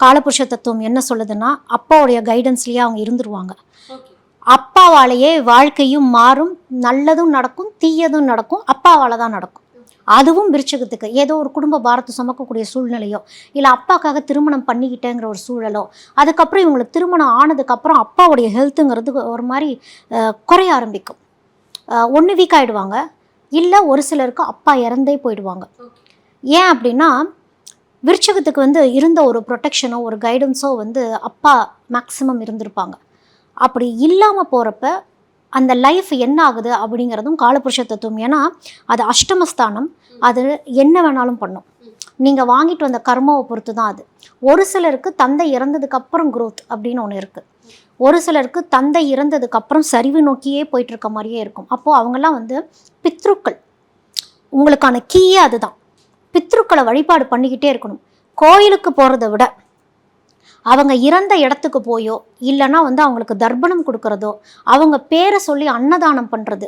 காலபுருஷ தத்துவம் என்ன சொல்லுதுன்னா, அப்பாவுடைய கைடன்ஸ்லேயே அவங்க இருந்துருவாங்க. அப்பாவாலேயே வாழ்க்கையும் மாறும், நல்லதும் நடக்கும், தீயதும் நடக்கும், அப்பாவால் தான் நடக்கும். அதுவும் விருச்சகத்துக்கு ஏதோ ஒரு குடும்ப பாரத்தை சுமக்கக்கூடிய சூழ்நிலையோ, இல்லை அப்பாக்காக திருமணம் பண்ணிக்கிட்டேங்கிற ஒரு சூழலோ, அதுக்கப்புறம் இவங்களுக்கு திருமணம் ஆனதுக்கப்புறம் அப்பாவுடைய ஹெல்த்துங்கிறது ஒரு மாதிரி குறைய ஆரம்பிக்கும். ஒன்று வீக் ஆகிடுவாங்க, இல்லை ஒரு சிலருக்கு அப்பா இறந்தே போயிடுவாங்க. ஏன் அப்படின்னா, விருச்சகத்துக்கு வந்து இருந்த ஒரு ப்ரொடெக்ஷனோ ஒரு கைடன்ஸோ வந்து அப்பா மேக்ஸிமம் இருந்திருப்பாங்க. அப்படி இல்லாமல் போகிறப்ப அந்த லைஃப் என்ன ஆகுது அப்படிங்கிறதும் காலபுருஷ தத்துவம். ஏன்னா அது அஷ்டமஸ்தானம், அது என்ன வேணாலும் பண்ணும். நீங்கள் வாங்கிட்டு வந்த கர்மாவை பொறுத்து தான் அது. ஒரு சிலருக்கு தந்தை இறந்ததுக்கப்புறம் க்ரோத் அப்படின்னு ஒன்று இருக்குது. ஒரு சிலருக்கு தந்தை இறந்ததுக்கப்புறம் சரிவு நோக்கியே போயிட்டுருக்க மாதிரியே இருக்கும். அப்போது அவங்கெல்லாம் வந்து பித்ருக்கள், உங்களுக்கான கீயே அதுதான். பித்ருக்களை வழிபாடு பண்ணிக்கிட்டே இருக்கணும். கோயிலுக்கு போகிறத விட அவங்க இறந்த இடத்துக்கு போயோ, இல்லைன்னா வந்து அவங்களுக்கு தர்ப்பணம் கொடுக்குறதோ, அவங்க பேரை சொல்லி அன்னதானம் பண்ணுறது,